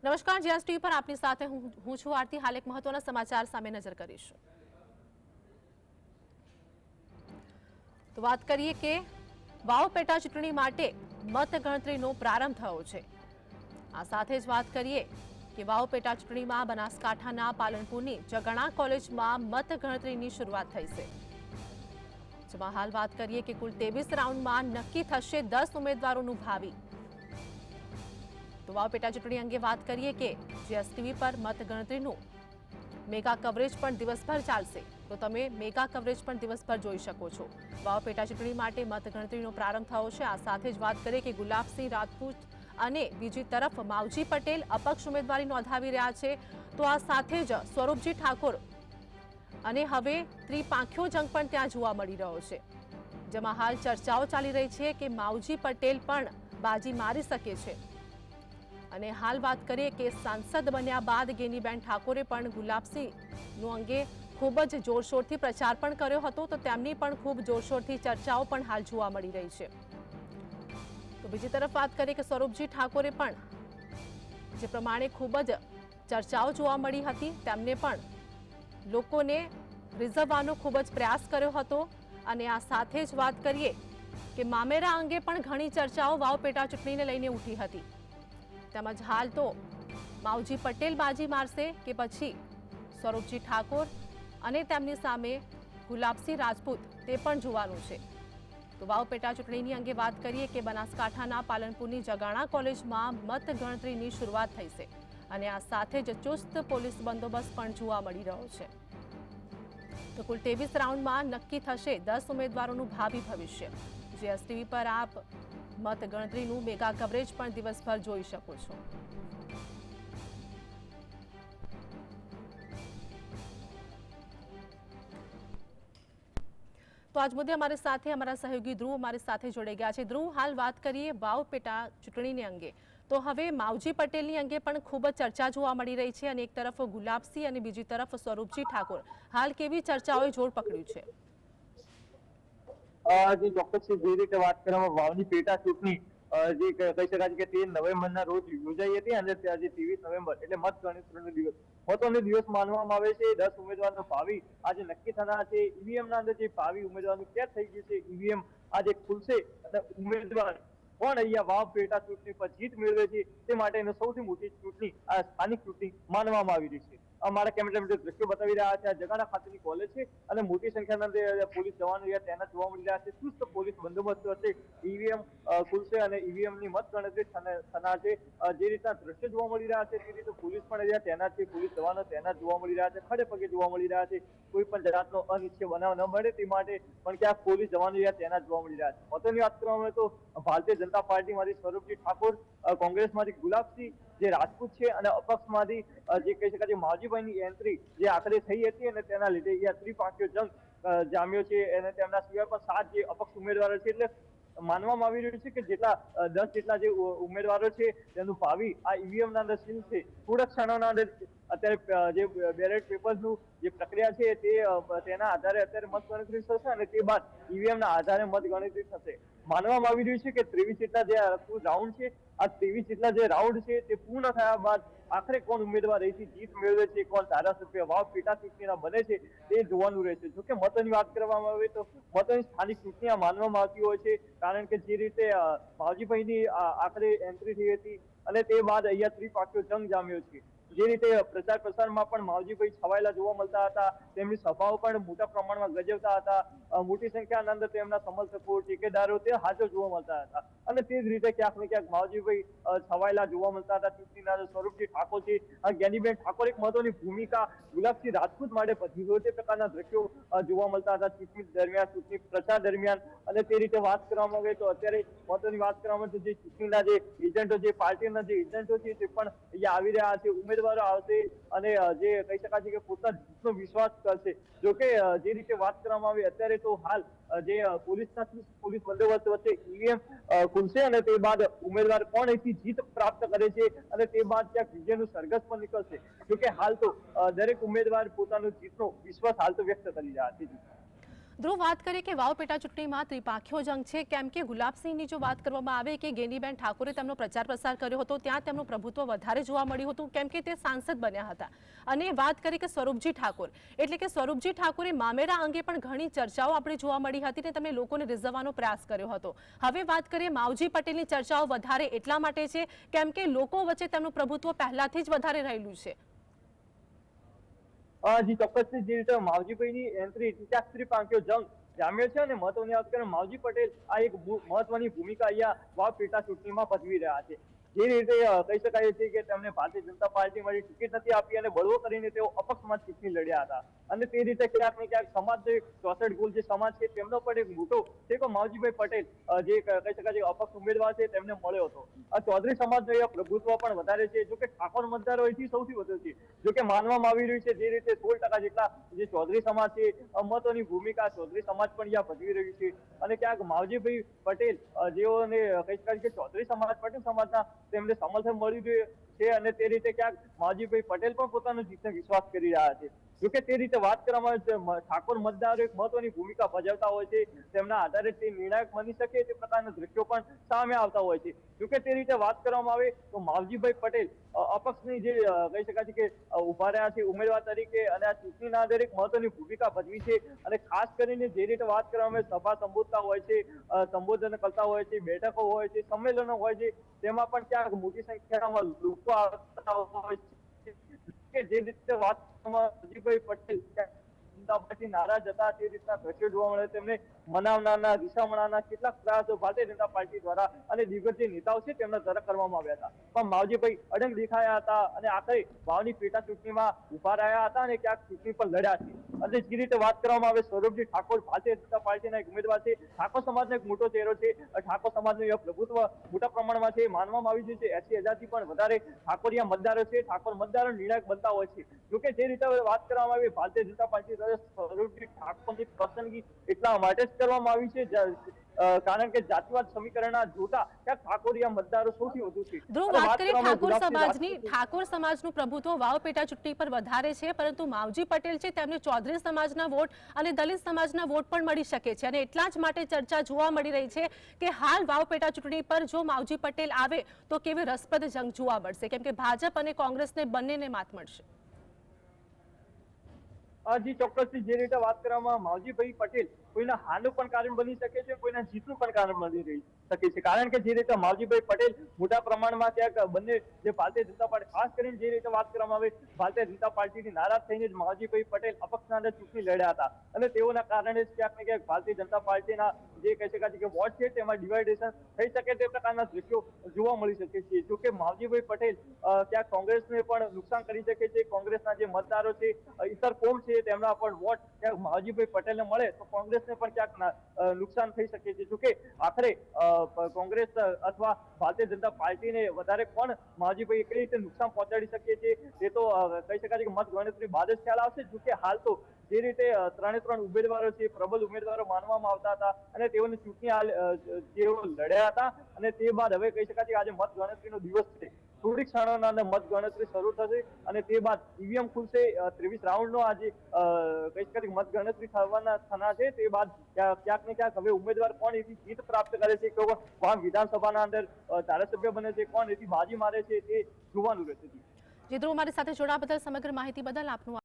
નમસ્કાર, GS TV પર આપની સાથે હું છું આરતી। હાલ એક મહત્વના સમાચાર સામે નજર કરીશું। તો વાત કરીએ કે વાવ પેટા ચૂંટણી માટે મતગણતરીનો પ્રારંભ થયો છે। આ સાથે જ વાત કરીએ કે વાવ પેટા ચૂંટણીમાં બનાસકાંઠાના પાલનપુરની જગણા કોલેજમાં મતગણતરીની શરૂઆત થઈ છે। જેમાં હાલ વાત કરીએ કે કુલ 23 રાઉન્ડમાં નક્કી થશે 10 ઉમેદવારોનું ભાવિ। તો વાવ પેટા ચૂંટણી અંગે વાત કરીએ કે જીએસ ટીવી પર મતગણતરીનું મેગા કવરેજ પણ દિવસભર ચાલશે। તો તમે મેગા કવરેજ પણ દિવસભર જોઈ શકો છો। વાવ પેટા ચૂંટણી માટે મતગણતરીનો પ્રારંભ થયો છે। આ સાથે જ વાત કરીએ કે ગુલાબસિંહ રાજપૂત અને બીજી તરફ માવજી પટેલ અપક્ષ ઉમેદવારી નોંધાવી રહ્યા છે। તો આ સાથે જ સ્વરૂપજી ઠાકોર અને હવે ત્રિપાંખ્યો જંગ પણ ત્યાં જોવા મળી રહ્યો છે। જેમાં હાલ ચર્ચાઓ ચાલી રહી છે કે માવજી પટેલ પણ બાજી મારી શકે છે। અને હાલ વાત કરીએ કે સાંસદ બન્યા બાદ ગેનીબેન ઠાકોરે પણ ગુલાબસિંહનું અંગે ખૂબ જ જોરશોરથી પ્રચાર પણ કર્યો હતો। તો તેમની પણ ખૂબ જોરશોરથી ચર્ચાઓ પણ હાલ જોવા મળી રહી છે। તો બીજી તરફ વાત કરીએ કે સ્વરૂપજી ઠાકોરે પણ જે પ્રમાણે ખૂબ જ ચર્ચાઓ જોવા મળી હતી, તેમને પણ લોકોને રીઝવવાનો ખૂબ જ પ્રયાસ કર્યો હતો। અને આ સાથે જ વાત કરીએ કે મામેરા અંગે પણ ઘણી ચર્ચાઓ વાવ પેટા ચૂંટણીને લઈને ઉઠી હતી। તેમજ હાલ તો માવજી પટેલ બાજી મારશે કે પછી સ્વરૂપજી ઠાકોર અને તેમની સામે ગુલાબસિંહ રાજપૂત, તે પણ જોવાનું છે। તો વાવ પેટા ચૂંટણીની અંગે વાત કરીએ કે બનાસકાંઠાના પાલનપુરની જગાણા કોલેજમાં મતગણતરીની શરૂઆત થઈ છે। અને આ સાથે જ ચુસ્ત પોલીસ બંદોબસ્ત પણ જોવા મળી રહ્યો છે। તો કુલ 23 રાઉન્ડમાં નક્કી થશે 10 ઉમેદવારોનું ભાવિ ભવિષ્ય। જીએસ ટીવી પર આપ મતગણતરીનું મેગા કવરેજ પણ દિવસભર જોઈ શકો છો। તો આજ મુદ્દે અમારી સાથે અમારા સહયોગી ધ્રુવ અમારી સાથે જોડાઈ ગયા છે। ધ્રુવ, હાલ વાત કરીએ વાવ પેટા ચૂંટણીની અંગે, તો હવે માવજી પટેલની અંગે પણ ખૂબ જ ચર્ચા જોવા મળી રહી છે। અને એક તરફ ગુલાબસિંહ અને બીજી તરફ સ્વરૂપજી ઠાકોર, હાલ કેવી ચર્ચાઓએ જોર પકડ્યું છે? જે ચોક્કસ જે રીતે વાત કરવામાં વાવની પેટા ચૂંટણી જે કહી શકાય કે 13 નવેમ્બરના રોજ યોજાઈ હતી અને આજે 23 નવેમ્બર એટલે મતગણતરીનો દિવસ મહત્વનો દિવસ માનવામાં આવે છે। 10 ઉમેદવારનો ભાવિ આજે નક્કી થનાર છે। ઈવીએમ ના અંદર જે ભાવિ ઉમેદવારનું ક્યાં થઈ ગયું છે, ઈવીએમ આજે ખુલશે અને ઉમેદવાર કોણ અહીંયા વાવ પેટા ચૂંટણી પર જીત મેળવે છે તે માટેનો સૌથી મોટી ચૂંટણી આ સ્થાનિક ચૂંટણી માનવામાં આવી રહી છે। અમારા કેમેરામેન દ્રશ્યો બતાવી રહ્યા છે, આ જગાણા ખાતેની કોલેજ છે અને મોટી સંખ્યાના પોલીસ જવાનો તેના જોવા મળી રહ્યા છે। ચુસ્ત પોલીસ બંદોબસ્ત વચ્ચે ઈવીએમ ખુલશે અને ઈવીએમ ની મતગણતરી થનાર છે। જે રીતના દ્રશ્યો જોવા મળી રહ્યા છે તે રીતે પોલીસ પણ અહીંયા તૈનાત છે, પોલીસ જવાનો તૈનાત જોવા મળી રહ્યા છે, ખડે પગે જોવા મળી રહ્યા છે। કોઈ પણ જાતનો અનિચ્છનીય બનાવ ન બને તે માટે પણ ક્યાંક પોલીસ જવાનો અહીંયા તૈનાત જોવા મળી રહ્યા છે। મહત્વની વાત કરવામાં આવે તો ભારતીય જનતા પાર્ટીમાંથી સ્વરૂપજી ઠાકોર, કોંગ્રેસમાંથી ગુલાબસિંહ જે રાજપૂત છે અને અપક્ષમાંથી જે કહી શકાય માવજીભાઈની એન્ટ્રી જે આખરે થઈ હતી અને તેના લીધે અહીંયા ત્રિપાંખ્યો જંગ જામ્યો છે। અને તેમના સિવાય પણ 7 જે અપક્ષ ઉમેદવારો છે, એટલે માનવામાં આવી રહ્યું છે કે જેટલા 10 જેટલા જે ઉમેદવારો છે તેનું ભાવિ આ ઈવીએમ ના અંદર સીલ છે। થોડા ક્ષણોના અંદર અત્યારે જે બેલેટ પેપરનું જે પ્રક્રિયા છે તેના આધારે અત્યારે મતગણતરી થશે અને તે બાદ ઈવીએમ ના આધારે મતગણતરી થશે। માનવામાં આવી રહ્યું છે કે 23 જેટલા જે રાઉન્ડ છે, આ 23 જેટલા જે રાઉન્ડ છે તે પૂર્ણ થયા બાદ આખરે કોણ ઉમેદવાર અહીંથી જીત મેળવે છે, કોણ ધારાસભ્ય વાવ પેટા ચૂંટણીના બને છે તે જોવાનું રહેશે। જોકે મતની વાત કરવામાં આવે તો મતની સ્થાનિક ચૂંટણી માનવામાં આવતી હોય છે, કારણ કે જે રીતે માવજીભાઈની આખરે એન્ટ્રી થઈ હતી અને તે બાદ અહીંયા ત્રિપાંખ્યો જંગ જામ્યો છે। જે રીતે પ્રચાર પ્રસારમાં પણ માવજીભાઈ છવાયેલા જોવા મળતા હતા, તેમની સભાઓ પણ મોટા પ્રમાણમાં ગજવતા હતા, મોટી સંખ્યાના અંદર તેમના સમર્થકો, ટેકેદારો તે હાજર જોવા મળતા હતા અને તે જ રીતે ક્યાંક ને ક્યાંક માવજીભાઈ છવાયેલા જોવા મળતા હતા। ચૂંટણીના સ્વરૂપજી ઠાકોર છે, જ્ઞાનીબેન ઠાકોર એક મહત્વની ભૂમિકા ગુલાબસિંહ રાજપૂત માટે ભજવી હોય તે પ્રકારના દ્રશ્યો જોવા મળતા હતા ચૂંટણી દરમિયાન, ચૂંટણી પ્રચાર દરમિયાન। અને તે રીતે વાત કરવામાં આવે તો અત્યારે મહત્વની વાત કરવામાં આવે તો જે ચૂંટણીના જે એજન્ટો, જે પાર્ટીના જે એજન્ટો છે તે પણ અહીંયા આવી રહ્યા છે, ઉમેદવારો આવશે અને જે કહી શકાય છે કે પોતાનો જીતનો વિશ્વાસ કરશે। જોકે જે રીતે વાત કરવામાં આવી અત્યારે તો હાલ જે પોલીસ બંદોબસ્ત વચ્ચે ઈવીએમ ખુલશે અને તે બાદ ઉમેદવાર કોણ અહીંથી જીત પ્રાપ્ત કરે છે અને તે બાદ ક્યાંક વિજયનું સરઘસ પણ નીકળશે। જોકે હાલ તો દરેક ઉમેદવાર પોતાનો જીતનો વિશ્વાસ હાલ તો વ્યક્ત કરી રહ્યા છે। ધ્રુવ, વાત કરીએ કે વાવ પેટા ચૂંટણીમાં ત્રિપાંખીયો જંગ છે, કેમ કે ગુલાબસિંહની જો વાત કરવામાં આવે કે ગેનીબેન ઠાકોરે તેમનો પ્રચાર પ્રસાર કર્યો હતો, ત્યાં તેમનું પ્રભુત્વ વધારે જોવા મળ્યું હતું, કેમ કે તે સાંસદ બન્યા હતા. અને વાત કરીએ કે સ્વરૂપજી ઠાકોર, એટલે કે સ્વરૂપજી ઠાકોરે મામેરા અંગે પણ ઘણી ચર્ચાઓ આપણે જોવા મળી હતી ને તેમણે લોકોને રીઝવવાનો પ્રયાસ કર્યો હતો. હવે વાત કરીએ માવજી પટેલની ચર્ચાઓ વધારે એટલા માટે છે કેમ કે લોકો વચ્ચે તેમનું પ્રભુત્વ પહેલાથી જ વધારે રહેલું છે. જી ચોક્કસથી જે રીતે માવજીભાઈની એન્ટ્રી ત્રિપાંખીયો જંગ જામ્યો છે અને મહત્વની વાત કરીએ માવજી પટેલ આ એક મહત્વની ભૂમિકા અહીંયા વાવ પેટા ચૂંટણીમાં ભજવી રહ્યા છે. જે રીતે કહી શકાય છે કે તેમને ભારતીય જનતા પાર્ટીમાંથી ટિકિટ નથી આપી અને બળવો કરીને તેઓ અપક્ષમાં ચૂંટણી લડ્યા હતા અને તે રીતે ક્યાંક ને ક્યાંક સમાજ 64 ગુલ જે સમાજ છે તેમનો પણ એક મોટો ટેકો માવજીભાઈ પટેલ જે કહી શકાય છે અપક્ષ ઉમેદવાર છે તેમને મળ્યો હતો. આ ચૌધરી સમાજનો અહીંયા પ્રભુત્વ પણ વધારે છે, જોકે ઠાકોર મતદારો અહીંથી સૌથી વધુ છે. જોકે માનવામાં આવી રહ્યું છે જે રીતે 16% જેટલા જે ચૌધરી સમાજ છે મહત્વની ભૂમિકા ચૌધરી સમાજ પણ અહીંયા ભજવી રહ્યું છે અને ક્યાંક માવજીભાઈ પટેલ જેઓને કહી શકાય કે ચૌધરી સમાજ પટેલ સમાજના તેમને સમર્થન મળી રહ્યું છે અને તે રીતે ક્યાંક માવજીભાઈ પટેલ પણ પોતાનો જીતનો વિશ્વાસ કરી રહ્યા છે. જોકે તે રીતે વાત કરવામાં આવે છે ઠાકોર મતદારો એક મહત્વની ભૂમિકા ભજવતા હોય છે, તેમના આધારે તે નિર્ણાયક બની શકે તે પ્રકારના દ્રશ્યો પણ સામે આવતા હોય છે. જોકે તે રીતે વાત કરવામાં આવે તો માવજીભાઈ પટેલ અપક્ષની જે કહી શકાય છે કે ઉભા રહ્યા છે ઉમેદવાર તરીકે અને આ ચૂંટણીના આધારે એક મહત્વની ભૂમિકા ભજવી છે અને ખાસ કરીને જે રીતે વાત કરવામાં આવે સભા સંબોધતા હોય છે, સંબોધન કરતા હોય છે, બેઠકો હોય છે, સંમેલનો હોય છે, તેમાં પણ ક્યાંક મોટી સંખ્યામાં લોકો આવતા હોય છે. જે રીતે વાત માવજીભાઈ પટેલ જનતા નારાજ હતા તે રીતના દ્રશ્યો જોવા મળે. તેમને મનાવનારના દિશામણાના કેટલાક પ્રયાસો ભારતીય જનતા પાર્ટી દ્વારા અને દિગ્ગજ જે નેતાઓ છે તેમના દ્વારા કરવામાં આવ્યા હતા, પણ માવજીભાઈ અડંગ દેખાયા હતા અને આખરે વાવની પેટા ચૂંટણીમાં ઉભા રહ્યા હતા અને ક્યાંક ચૂંટણી પર લડ્યા છે. અને જે રીતે વાત કરવામાં આવે સ્વરૂપજી ઠાકોર ભારતીય જનતા પાર્ટીના એક ઉમેદવાર છે, ઠાકોર સમાજનો એક મોટો ચહેરો છે, ઠાકોર સમાજનું પ્રભુત્વ મોટા પ્રમાણમાં છે. માનવામાં આવી રહ્યું છે 80,000 થી પણ વધારે ઠાકોરિયા મતદારો છે, ઠાકોર મતદારો નિર્ણાયક બનતા હોય છે. જોકે જે રીતે વાત કરવામાં આવી ભારતીય જનતા પાર્ટી દ્વારા સ્વરૂપજી ઠાકોરની પસંદગી એટલા માટે જ કરવામાં આવી છે કારણ કે જાતિવાદ સમીકરણના જોતા ક્યાંક ઠાકોરિયા મતદારો સૌથી વધુ છે. ધ્રુવ, વાત કરીએ ઠાકોર સમાજનું પ્રભુત્વ વાવ પેટા ચૂંટણી પર વધારે છે, પરંતુ માવજી પટેલ છે તેમને ચૌધરી સમાજના વોટ અને દલિત સમાજના વોટ પણ મળી શકે છે અને એટલા જ માટે ચર્ચા જોવા મળી રહી છે કે હાલ વાવ પેટા ચૂંટણી પર જો માવજી પટેલ આવે તો કેવી રસપ્રદ જંગ જોવા મળશે, કેમ કે ભાજપ અને કોંગ્રેસને બંનેને માત મળશે. જી ચોક્કસથી જે રીતે વાત કરવામાં માવજીભાઈ પટેલ કોઈના હારનું પણ કારણ બની શકે છે, કોઈના જીતનું પણ કારણ બની રહી શકે છે. કારણ કે જે રીતે માવજીભાઈ પટેલ મોટા પ્રમાણમાં ક્યાંક બંને જે ભારતીય જનતા પાર્ટી ખાસ કરીને જે રીતે વાત કરવામાં આવે ભારતીય જનતા પાર્ટીથી નારાજ થઈને જ માવજીભાઈ પટેલ અપક્ષના અંદર ચૂંટણી લડ્યા હતા અને તેઓના કારણે જ ક્યાંક ને ક્યાંક ભારતીય જનતા પાર્ટીના જે કહી શકાય કે વોટ છે તેમાં ડિવાઇડેશન થઈ શકે તે પ્રકારના દ્રશ્યો જોવા મળી શકે છે. જોકે માવજીભાઈ પટેલ ક્યાંક કોંગ્રેસને પણ નુકસાન કરી શકે છે. કોંગ્રેસના જે મતદારો છે, ઇતર કોમ છે, તેમના પણ વોટ ક્યાંક માવજીભાઈ પટેલને મળે તો કોંગ્રેસને પણ ક્યાંક નુકસાન થઈ શકે છે. જોકે આખરે કોંગ્રેસ અથવા ભારતીય જનતા પાર્ટીને વધારે કોણ માવજીભાઈ કઈ રીતે નુકસાન પહોંચાડી શકે છે તે તો કહી શકાય કે મત ગણતરી બાદ જ ખ્યાલ આવશે. જોકે હાલ તો જે રીતે 3 ઉમેદવારો છે પ્રબળ ઉમેદવારો માનવામાં આવતા હતા અને તેઓની ચૂંટણી જેઓ લડ્યા હતા અને તે બાદ હવે કહી શકાય કે આજે મત ગણતરીનો દિવસ છે. થોડીક ક્ષણોના અંદર મત ગણતરી શરૂ થશે અને તે બાદ ઈવીએમ ખુલશે. 23 રાઉન્ડનો આજે કહી શકાય મત ગણતરી થવાના છે. તે બાદ ક્યાંક ને ક્યાંક હવે ઉમેદવાર કોણ એથી જીત પ્રાપ્ત કરે છે, કોણ વિધાનસભાના અંદર ધારાસભ્ય બને છે, કોણ એથી બાજી મારે છે તે જોવાનું રહેશે. જે ધ્રુવ, મારી સાથે જોડાવા બદલ સમગ્ર માહિતી બદલ આપનું